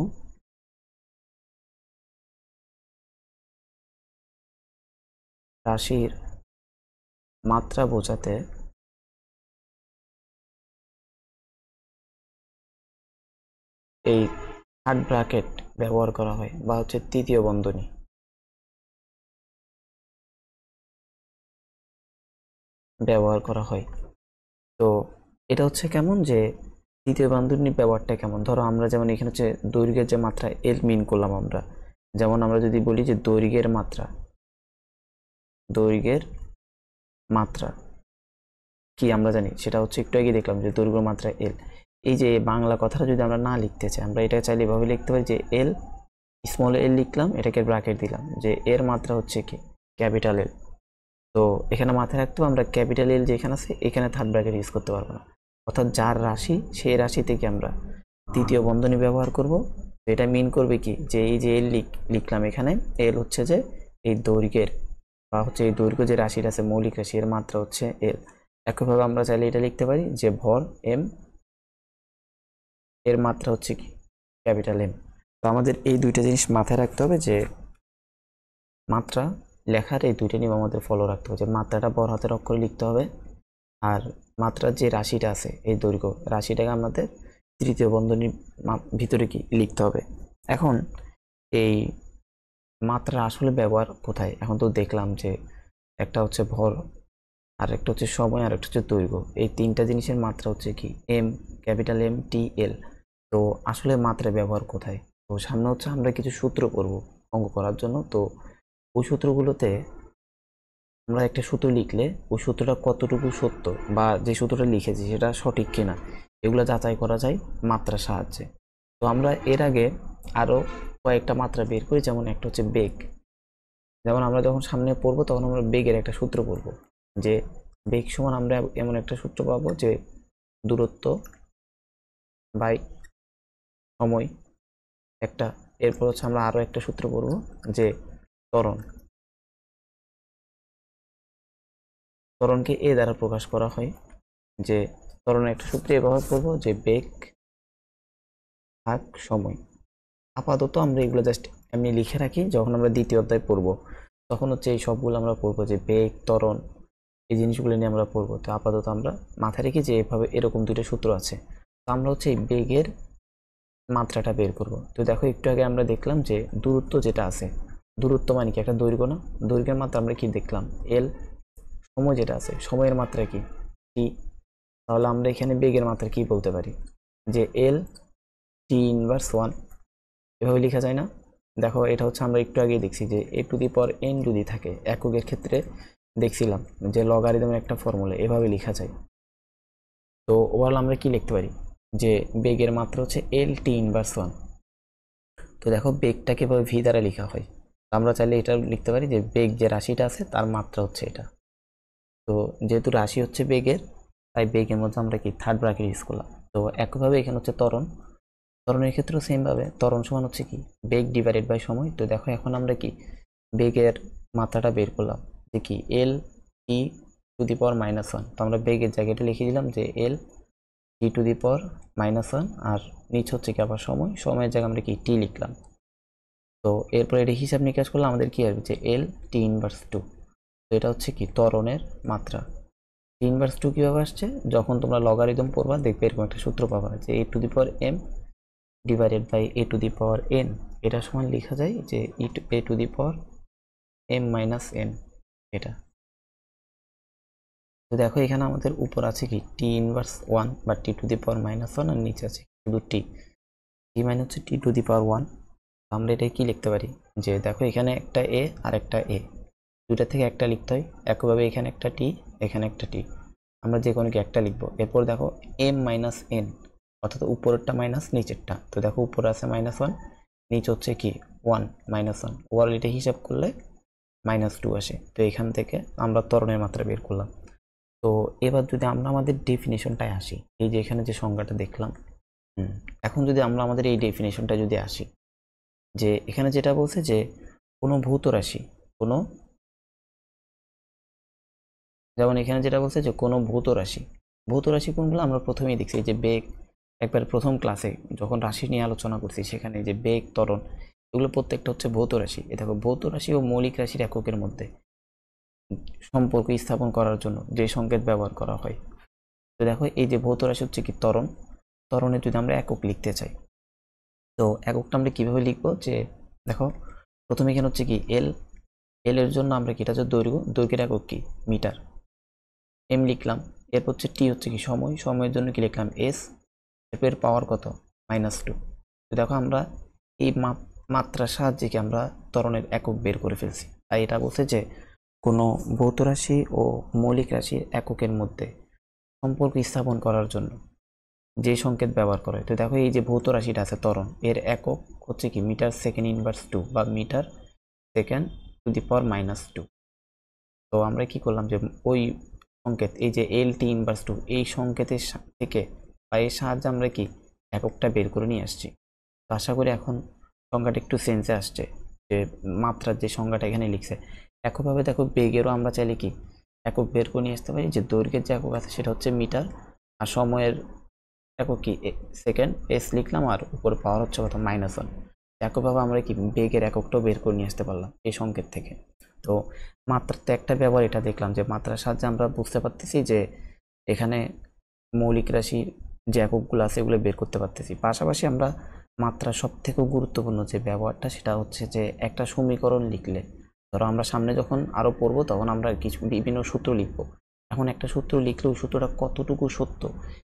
Speaker 1: রাশির মাত্রা বোঝাতে এই থার্ড ব্র্যাকেট ব্যবহার করা হয়, বা হচ্ছে তৃতীয় বন্ধনী ব্যবহার করা হয়। তো এটা হচ্ছে কেমন, যে তৃতীয় বন্ধনীর ব্যবহারটা কেমন, ধরো আমরা যেমন এখানে হচ্ছে দৈর্ঘ্যের যে মাত্রা এল মিন করলাম আমরা, যেমন আমরা যদি বলি যে দৈর্ঘ্যের মাত্রা, দৈর্ঘ্যের মাত্রা কি আমরা জানি, সেটা হচ্ছে একটু আগে দেখলাম যে দৈর্ঘ্য মাত্রা এল। এই যে বাংলা কথাটা যদি আমরা না লিখতে চাই, আমরা এটা চাইলে এভাবে লিখতে পারি যে এল, স্মল এল লিখলাম, এটাকে ব্র্যাকেট দিলাম, যে এর মাত্রা হচ্ছে কি ক্যাপিটাল এল। তো এখানে মাথায় রাখতে হবে আমরা ক্যাপিটাল এল যেখানে আছে এখানে থার্ড ব্র্যাকেট ইউজ করতে পারবো না, অর্থাৎ যার রাশি সেই রাশি থেকে আমরা তৃতীয় বন্ধনী ব্যবহার করব। এটা মিন করবে কি, যে এই যে এল লিখলাম এখানে, এল হচ্ছে যে এই দৈর্ঘ্যের বা হচ্ছে এই দৈর্ঘ্য যে রাশিটা আছে মৌলিক রাশি, এর মাত্রা হচ্ছে এল। একইভাবে আমরা চাইলে এটা লিখতে পারি যে ভর এম, এর মাত্রা হচ্ছে কি ক্যাপিটাল এম। তো আমাদের এই দুইটা জিনিস মাথায় রাখতে হবে, যে মাত্রা লেখার এই দুইটা নিয়ম আমাদের ফলো রাখতে হবে, যে মাত্রাটা বড় হাতের অক্ষরে লিখতে হবে, আর মাত্রার যে রাশিটা আছে এই দৈর্ঘ্য রাশিটাকে আমাদের তৃতীয় বন্ধনীর ভিতরে কি লিখতে হবে। এখন এই মাত্রা আসলে ব্যবহার কোথায়, এখন তো দেখলাম যে একটা হচ্ছে ভর, আর একটা হচ্ছে সময়, আর একটা হচ্ছে দৈর্ঘ্য, এই তিনটা জিনিসের মাত্রা হচ্ছে কি এম, ক্যাপিটাল এম, টি, এল। তো আসলে মাত্রা ব্যবহার কোথায়, তো সামনে হচ্ছে আমরা কিছু সূত্র পড়ব অঙ্ক করার জন্য। তো ওই সূত্রগুলোতে আমরা একটা সূত্র লিখলে ওই সূত্রটা কতটুকু সত্য বা যে সূত্রটা লিখেছি সেটা সঠিক কিনা এগুলো যাচাই করা যায় মাত্রার সাহায্যে। তো আমরা এর আগে আরও কয়েকটা মাত্রা বের করি, যেমন একটা হচ্ছে বেগ। যেমন আমরা যখন সামনে পড়বো তখন আমরা বেগের একটা সূত্র পড়বো, যে বেগ সমান আমরা এমন একটা সূত্র পাবো যে দূরত্ব বাই সময় একটা। এরপর হচ্ছে আমরা আরও একটা সূত্র পড়বো, যে ত্বরণ, ত্বরণকে এ দ্বারা প্রকাশ করা হয়। যে ত্বরণের একটা সূত্রে ব্যবহার করবো, যে বেগ ভাগ সময়। আপাতত আমরা এগুলো জাস্ট এমনি লিখে রাখি, যখন আমরা দ্বিতীয় অধ্যায় পড়বো তখন হচ্ছে এই সবগুলো আমরা পড়বো, যে বেগ, ত্বরণ, এই জিনিসগুলো নিয়ে আমরা পড়বো। তো আপাতত আমরা মাথায় রেখি যে এভাবে এরকম দুটো সূত্র আছে। তো আমরা হচ্ছে এই বেগের মাত্রাটা বের করব। তো দেখো একটু আগে আমরা দেখলাম যে দূরত্ব যেটা আছে, দূরত্ব মানে কি একটা দৈর্ঘ্য না, দৈর্ঘ্যের মাত্রা আমরা কি দেখলাম এল। সময় যেটা আছে, সময়ের মাত্রা কি টি। তাহলে আমরা এখানে বেগের মাত্রা কি বলতে পারি, যে এল টি ইনভার্স ওয়ান, এভাবে লেখা যায় না। দেখো এটা হচ্ছে আমরা একটু আগে দেখছি যে a to the power N যদি থাকে এককের ক্ষেত্রে দেখছিলাম যে লগারিদমের একটা ফর্মুলা এভাবে লেখা যায়। তো ওভারঅল আমরা কি লিখতে পারি, যে বেগের মাত্রা হচ্ছে এল টি ইনভার্স ওয়ান। তো দেখো বেগটাকে এভাবে ভি দ্বারা লেখা হয়। আমরা চাইলে এটা লিখতে পারি যে বেগ যে রাশিটা আছে তার মাত্রা হচ্ছে এটা। তো যেহেতু রাশি হচ্ছে বেগের, তাই বেগের মধ্যে আমরা কি থার্ড ব্র্যাকেট ইউজ করলাম। তো একইভাবে এখানে হচ্ছে ত্বরণ, ত্বরণের ক্ষেত্রেও সেমভাবে ত্বরণ সমান হচ্ছে কি বেগ ডিভাইডেড বাই সময়। তো দেখো এখন আমরা কি বেগের মাত্রাটা বের করলাম যে কি এল টি টু দি পাওয়ার -1। তো আমরা বেগের জায়গাটা লিখে দিলাম যে এল টি টু দি পাওয়ার -1, আর নিচ হচ্ছে কি আবার সময়, সময়ের জায়গায় আমরা কি টি লিখলাম। তো এরপর এটা হিসাব নিকাশ করলে আমাদের কি আসবে যে এল টি ইনভার্স 2। তো এটা হচ্ছে কি ত্বরণের মাত্রা। টি ইনভার্স 2 কীভাবে আসছে, যখন তোমরা লগারিদম পড়বা দেখবে এরকম একটা সূত্র পাবা যে a to the power m divided by a to the power n, এটা সমান লেখা যায় যে a to the power m minus n. এটা তো দেখো এখানে আমাদের উপর আছে কি টি ইনভার্স 1 বা টি টু দি পাওয়ার -1, আর নিচে আছে শুধু টি। টি মানে হচ্ছে টি টু দি পাওয়ার 1। আমরা এটা কি লিখতে পারি যে দেখো এখানে একটা এ আর একটা এ, দুইটা থেকে একটা লিখতে হয়। একইভাবে এখানে একটা টি, এখানে একটা টি, আমরা যে কোনো কি একটা লিখবো। এরপর দেখো এম মাইনাস এন, অর্থাৎ উপরেরটা মাইনাস নিচেরটা। তো দেখো উপরে আছে -1, নিচ হচ্ছে কি 1 -1, ওভারঅল এটা হিসাব করলে -2 আসে। তো এখান থেকে আমরা ত্বরণের মাত্রা বের করলাম। তো এবার যদি আমরা আমাদের ডেফিনেশনটায় আসি, এই যে এখানে যে সংজ্ঞাটা দেখলাম, এখন যদি আমরা আমাদের এই ডেফিনেশনটা যদি আসি, যে এখানে যেটা বলছে যে কোনো ভৌত রাশি, কোনো, যেমন এখানে যেটা বলছে যে কোনো ভৌত রাশি, ভৌত রাশি কোনগুলো আমরা প্রথমেই দেখছি যে বেগ, একবার প্রথম ক্লাসে যখন রাশি নিয়ে আলোচনা করছি সেখানে যে বেগ, ত্বরণ, এগুলো প্রত্যেকটা হচ্ছে ভৌত রাশি। এ দেখো ভৌত রাশি ও মৌলিক রাশির এককের মধ্যে সম্পর্ক স্থাপন করার জন্য যে সংকেত ব্যবহার করা হয়। তো দেখো এই যে ভৌত রাশি হচ্ছে কি ত্বরণ, ত্বরণের যদি আমরা একক লিখতে চাই, তো এককটা আমরা কিভাবে লিখবো, যে দেখো প্রথমে এখানে হচ্ছে কি এল, এল এর জন্য আমরা কি, এটা হচ্ছে দৈর্ঘ্য, দৈর্ঘ্যের একক কি মিটার, এম লিখলাম। এরপর হচ্ছে টি হচ্ছে কি সময়, সময়ের জন্য কি লিখলাম এস। এরপর পাওয়ার কত -2। তো দেখো আমরা এই মাত্রার সাহায্যে কি আমরা ত্বরণের একক বের করে ফেলছি। তাই এটা বলছে যে কোনো ভৌত রাশি ও মৌলিক রাশির এককের মধ্যে সম্পর্ক স্থাপন করার জন্য যে সংকেত ব্যবহার করে। তো দেখো এই যে ভৌত রাশিটা আছে ত্বরণ, এর একক হচ্ছে কি মিটার সেকেন্ড ইনভার্স 2 বা মিটার সেকেন্ড টু দি পাওয়ার -2। তো আমরা কি করলাম যে ওই সংকেত, এই যে এল টি ইনভার্স 2, এই সংকেতের থেকে বা এর সাহায্যে আমরা কি এককটা বের করে নিয়ে আসছি। তো আশা করি এখন সংখ্যাটা একটু সেন্সে আসছে যে মাত্রার যে সংখ্যাটা এখানে লিখছে। একইভাবে দেখো বেগেরও আমরা চাইলে কি একক বের করে নিয়ে আসতে পারি, যে দৈর্ঘ্যের যে একক আছে সেটা হচ্ছে মিটার, আর সময়ের একক কি সেকেন্ড, এস লিখলাম, আর উপরে পাওয়ার হচ্ছে কত -1। একইভাবে আমরা কি বেগের এককটাও বের করে নিয়ে আসতে পারলাম এই সংকেত থেকে। তো মাত্রার তো একটা ব্যবহার এটা দেখলাম যে মাত্রার সাহায্যে আমরা বুঝতে পারতেছি যে এখানে মৌলিক রাশির যে এককগুলো আছে এগুলো বের করতে পারতেছি। পাশাপাশি আমরা মাত্রা সব থেকে গুরুত্বপূর্ণ যে ব্যবহারটা সেটা হচ্ছে যে একটা সমীকরণ লিখলে, ধরো আমরা সামনে যখন আরো পড়বো তখন আমরা কিছু বিভিন্ন সূত্র লিখবো। এখন একটা সূত্র লিখলে ওই সূত্রটা কতটুকু সত্য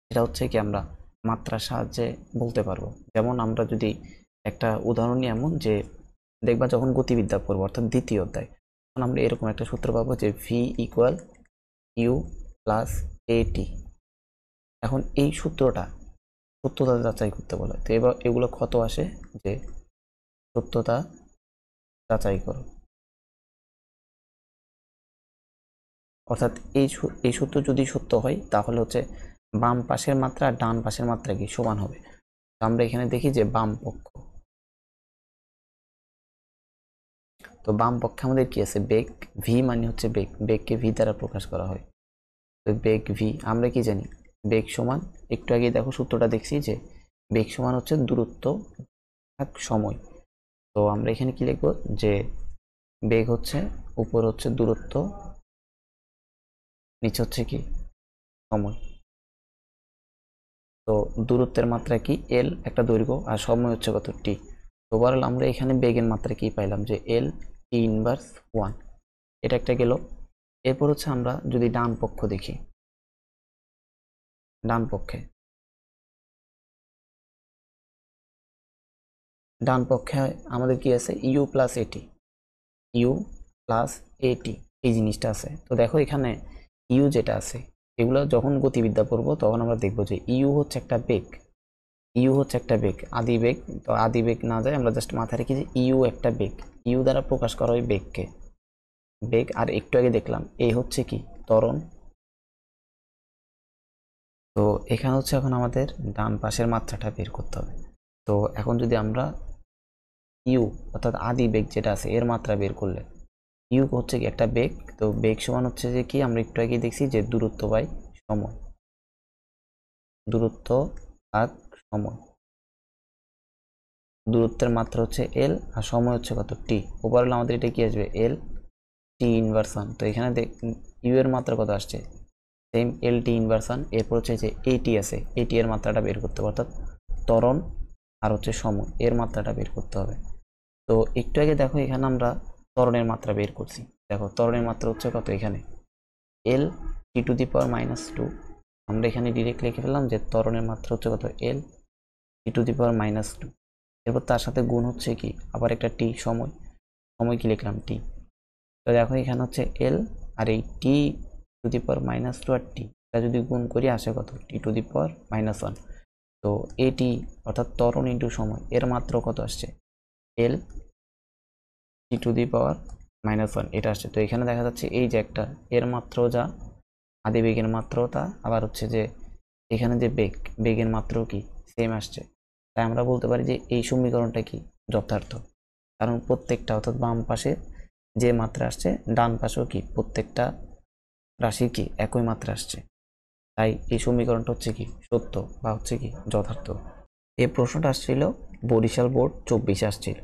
Speaker 1: সেটা হচ্ছে কি আমরা মাত্রার সাহায্যে বলতে পারবো। যেমন আমরা যদি একটা উদাহরণ নিই, এমন যে দেখবা যখন গতিবিদ্যা পড়বো অর্থাৎ দ্বিতীয় অধ্যায়, তখন আমরা এরকম একটা সূত্র পাবো যে ভি ইকুয়াল ইউ প্লাস এটি। এখন এই সূত্রটা সত্যতা যাচাই করতে বলে। তো এবার এগুলো কত আসে, যে সত্যতা যাচাই করো, অর্থাৎ এই সূত্র যদি সত্য হয় তাহলে হচ্ছে বাম পাশের মাত্রা আর ডান পাশের মাত্রা কি সমান হবে। তো আমরা এখানে দেখি যে বাম পক্ষ, তো বাম পক্ষে আমাদের কি আছে বেগ, ভি মানে হচ্ছে বেগ, বেগকে ভি দ্বারা প্রকাশ করা হয়। তো বেগ ভি আমরা কি জানি, বেগ সমান, একটু আগে দেখো সূত্রটা দেখছি যে বেগ সমান হচ্ছে দূরত্ব ভাগ সময়। তো আমরা এখানে কি লিখবো, যে বেগ হচ্ছে উপর হচ্ছে দূরত্ব, নিচে হচ্ছে কি সময়। তো দূরত্বের মাত্রা কি এল, একটা দৈর্ঘ্য, আর সময় হচ্ছে কত টি। ওভারঅল আমরা এখানে বেগের মাত্রা কি পাইলাম যে এল টি ইনভার্স 1, এটা একটা গেল। এরপর হচ্ছে আমরা যদি ডান পক্ষ দেখি, ডান পক্ষে আমাদের কি আছে ইউ প্লাস এটি, ইউ প্লাস এটি এই জিনিসটা আছে। তো দেখো এখানে ইউ যেটা আছে, এগুলো যখন গতিবিদ্যা পড়বো তখন আমরা দেখবো যে ইউ হচ্ছে একটা বেগ, ইউ হচ্ছে একটা বেগ, আদি বেগ। তো আদি বেগ না যায়, আমরা জাস্ট মাথায় রেখি যে ইউ একটা বেগ, ইউ দ্বারা প্রকাশ করা হয় বেগকে, বেগ। আর একটু আগে দেখলাম এ হচ্ছে কি ত্বরণ। তো এখানে হচ্ছে এখন আমাদের ডান পাশের মাত্রাটা বের করতে হবে। তো এখন যদি আমরা ইউ অর্থাৎ আদি বেগ যেটা আছে এর মাত্রা বের করলে, ইউ হচ্ছে কি একটা বেগ, তো বেগ সমান হচ্ছে যে কি আমরা একটু আগে দেখছি যে দূরত্ব বাই সময়, দূরত্ব ভাগ সময়। দূরত্বের মাত্রা হচ্ছে এল আর সময় হচ্ছে কত টি। ওভারঅল আমাদের এটা কি আসবে এল টি ইনভার্সন। তো এখানে ইউ এর মাত্রা কত আসছে সেম এল টি ইনভার্সন। এরপর হচ্ছে যে এটি আছে, এটি এর মাত্রাটা বের করতে হবে, অর্থাৎ ত্বরণ আর হচ্ছে সময় এর মাত্রাটা বের করতে হবে। তো একটু আগে দেখো এখানে আমরা ত্বরণের মাত্রা বের করছি। দেখো ত্বরণের মাত্রা হচ্ছে কত এখানে এল টি টু দি পাওয়ার -2। আমরা এখানে ডিরেক্ট লিখে ফেললাম যে ত্বরণের মাত্রা হচ্ছে কত এল টি টু দি পাওয়ার -2। এরপর তার সাথে গুণ হচ্ছে কি আবার একটা টি, সময়, সময় কি লিখলাম টি। তো দেখো এখানে হচ্ছে এল আর এই টি টু দি পাওয়ার -2 আর টি, এটা যদি গুণ করি আসে কত টি টু দি পাওয়ার -1। তো এটি অর্থাৎ ত্বরণ ইন্টু সময় এর মাত্রা কত আসছে এল টি টু দি পাওয়ার -1 এটা আসছে। তো এখানে দেখা যাচ্ছে এই যে একটা এর মাত্রাও যা, আদি বেগের মাত্রাও তা, আবার হচ্ছে যে এখানে যে বেগ, বেগের মাত্রাও কি সেম আসছে। তাই আমরা বলতে পারি যে এই সমীকরণটা কি যথার্থ, কারণ প্রত্যেকটা অর্থাৎ বাম পাশে যে মাত্রা আসছে ডান পাশেও কি প্রত্যেকটা রাশির কি একই মাত্রা আসছে। তাই এই সমীকরণটা হচ্ছে কি সত্য বা হচ্ছে কি যথার্থ। এই প্রশ্নটা আসছিল বরিশাল বোর্ড 24 আসছিল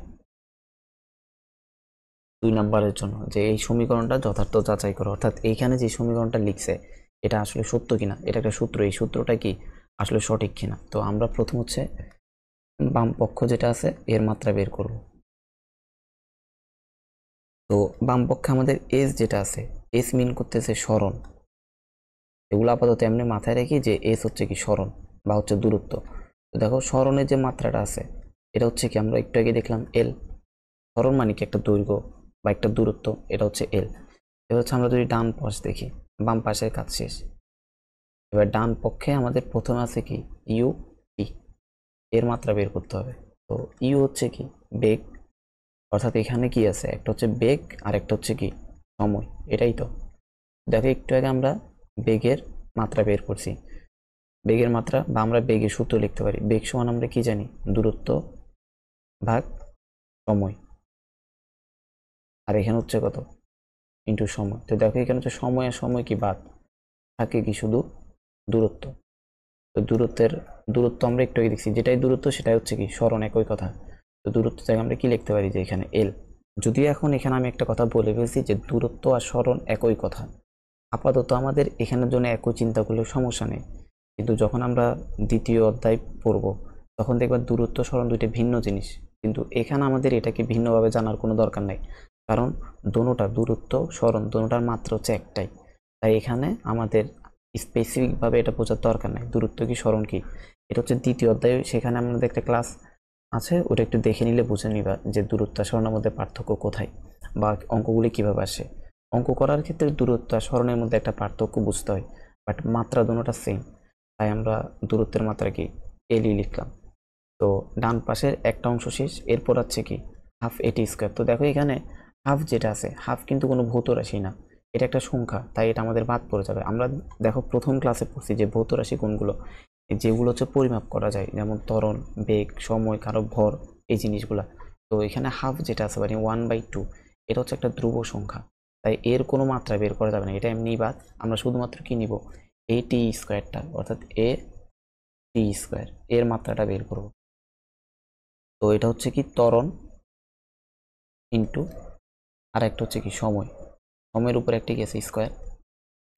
Speaker 1: 2 নম্বরের জন্য, যে এই সমীকরণটা যথার্থ যাচাই করো, অর্থাৎ এইখানে যে সমীকরণটা লিখছে এটা আসলে সত্য কিনা, এটা একটা সূত্র, এই সূত্রটা কি আসলে সঠিক কিনা। তো আমরা প্রথম হচ্ছে বাম পক্ষ যেটা আছে এর মাত্রা বের করব। তো বাম পক্ষে আমাদের এস যেটা আছে, এস মিন করতেছে সরণ। এগুলো আপাতত এমনি মাথায় রেখি যে এস হচ্ছে কি সরণ বা হচ্ছে দূরত্ব। তো দেখো সরণের যে মাত্রাটা আছে এটা হচ্ছে কি আমরা একটু আগে দেখলাম এল, সরণ মানে কি একটা দৈর্ঘ্য বা একটা দূরত্ব, এটা হচ্ছে এল। এবার হচ্ছে আমরা যদি ডান পাশ দেখি, বাম পাশের কাজ শেষ। এবার ডান পক্ষে আমাদের প্রথমে আছে কি ইউ টি, এর মাত্রা বের করতে হবে। তো ইউ হচ্ছে কি বেগ, অর্থাৎ এখানে কি আছে একটা হচ্ছে বেগ আর একটা হচ্ছে কি সময়, এটাই তো। দেখো একটু আগে আমরা বেগের মাত্রা বের করছি, বেগের মাত্রা বা আমরা বেগের সূত্র লিখতে পারি, বেগ সমান আমরা কি জানি দূরত্ব ভাগ সময়, আর এখানে হচ্ছে কত ইন্টু সময়। তো দেখো এখানে হচ্ছে সময় আর সময় কি বাদ থাকে কি শুধু দূরত্ব। তো দূরত্ব আমরা একটু আগে দেখছি, যেটাই দূরত্ব সেটাই হচ্ছে কি সরণ, একই কথা। তো দূরত্ব থেকে আমরা কি লিখতে পারি যে এখানে এল। যদিও এখন এখানে আমি একটা কথা বলে ফেলছি যে দূরত্ব আর সরণ একই কথা, আপাতত আমাদের এখানের জন্য একই চিন্তা করলে সমস্যা নেই। কিন্তু যখন আমরা দ্বিতীয় অধ্যায় পড়ব তখন দেখবা দূরত্ব সরণ দুইটা ভিন্ন জিনিস, কিন্তু এখানে আমাদের এটাকে ভিন্নভাবে জানার কোনো দরকার নেই, কারণ দোনোটা দূরত্ব সরণ দোনোটার মাত্রা হচ্ছে একটাই। তাই এখানে আমাদের স্পেসিফিকভাবে এটা বোঝার দরকার নেই দূরত্ব কি সরণ কি। এটা হচ্ছে দ্বিতীয় অধ্যায়, সেখানে আমাদের একটা ক্লাস আছে, ওটা একটু দেখে নিলে বুঝে নিবা যে দূরত্ব আর সরণের মধ্যে পার্থক্য কোথায় বা অঙ্কগুলি কিভাবে আসে। অঙ্ক করার ক্ষেত্রে দূরত্ব আর সরণের মধ্যে একটা পার্থক্য বুঝতে হয়, বাট মাত্রা দুটোটা সেম। তাই আমরা দূরত্বের মাত্রা কি এলই লিখলাম। তো ডান পাশের একটা অংশ শেষ, এরপর আছে কি হাফ এটি স্কোয়ার। তো দেখো এখানে হাফ যেটা আছে হাফ কিন্তু কোনো ভৌত রাশি না, এটা একটা সংখ্যা, তাই এটা আমাদের বাদ পড়ে যাবে। আমরা দেখো প্রথম ক্লাসে পড়ছি যে ভৌত রাশি কোনগুলো, যেগুলো হচ্ছে পরিমাপ করা যায়, যেমন ত্বরণ, বেগ, সময়, কারো ভর, এই জিনিসগুলা। তো এখানে হাফ যেটা আছে মানে 1/2 এটা হচ্ছে একটা ধ্রুব সংখ্যা, তাই এর কোনো মাত্রা বের করা যাবে না, এটা এমনি বাদ। আমরা শুধুমাত্র কি নিব এ টি স্কোয়ারটা, অর্থাৎ এ টি স্কোয়ার এর মাত্রাটা বের করব। তো এটা হচ্ছে কি ত্বরণ ইন্টু আর একটা হচ্ছে কি সময়, সময়ের উপর একটা কি আছে স্কোয়ার,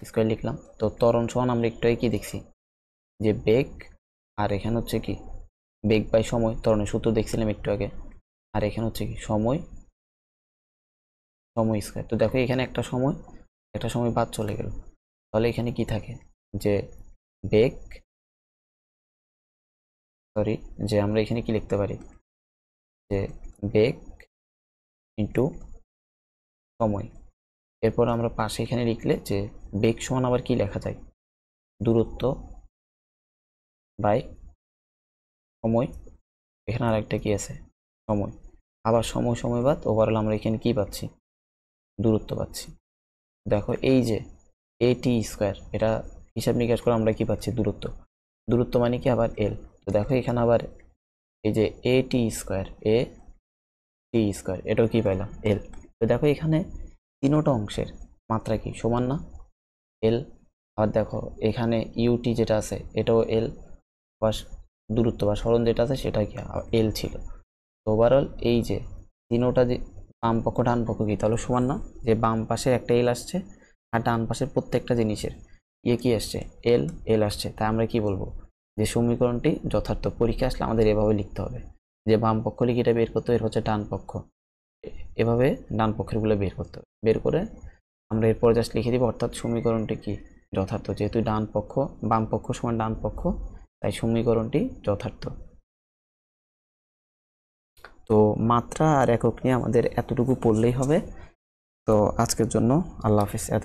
Speaker 1: স্কোয়ার লিখলাম। তো ত্বরণ সমান আমরা একটু কি দেখছি যে বেগ, আর এখানে হচ্ছে কি বেগ বাই সময়, ত্বরণের সূত্র দেখছিলাম একটু আগে, আর এখানে হচ্ছে কি সময়, সময় স্কোয়ার। তো দেখো এখানে একটা সময় বাদ চলে গেল, তাহলে এখানে কি থাকে যে বেগ, সরি, যে আমরা এখানে কি লিখতে পারি যে বেগ ইন্টু সময়। এরপর আমরা পাশে এখানে লিখলে যে বেগ সমান আবার কি লেখা যায় দূরত্ব বাই সময়, এখানে আরেকটা কি আছে সময়, আবার সময় সময় বাদ ওভারঅল আমরা এখানে কি পাচ্ছি দূরত্ব পাচ্ছি। দেখো এই যে এটি স্কোয়ার, এটা হিসাব নিকাশ করে আমরা কি পাচ্ছি দূরত্ব, দূরত্ব মানে কি আবার এল। তো দেখো এখানে আবার এই যে এ টি স্কোয়ার, এ টি স্কোয়ার, এটাও কি পাইলাম এল। তো দেখো এখানে তিনোটা অংশের মাত্রা কি সমান না, এল। আবার দেখো এখানে ইউটি যেটা আছে এটাও এল, বা দূরত্ব বা সরণ যেটা আছে সেটা কি এল ছিল। তো ওভারঅল এই যে তিনোটা যে বাম পক্ষ ডান পক্ষ কি তাহলে সমান না, যে বাম পাশের একটা এল আসছে আর ডান পাশের প্রত্যেকটা জিনিসের কি আসছে এল এল আসছে, তাই আমরা কি বলবো যে সমীকরণটি যথার্থ। পরীক্ষা আসলে আমাদের এভাবে লিখতে হবে যে বাম পক্ষ লিখে এটা বের করতে হবে, এর হচ্ছে ডান পক্ষ, এভাবে ডান পক্ষের গুলো বের করতে হবে। বের করে আমরা এরপর জাস্ট লিখে দিব, অর্থাৎ সমীকরণটি কি যথার্থ, যেহেতু ডান পক্ষ বাম পক্ষ সমান ডান পক্ষ তাই সমীকরণটি যথার্থ। তো মাত্রা আর একক নিয়ে আমাদের এতটুকু পড়লেই হবে। তো আজকের জন্য আল্লাহ হাফিজ।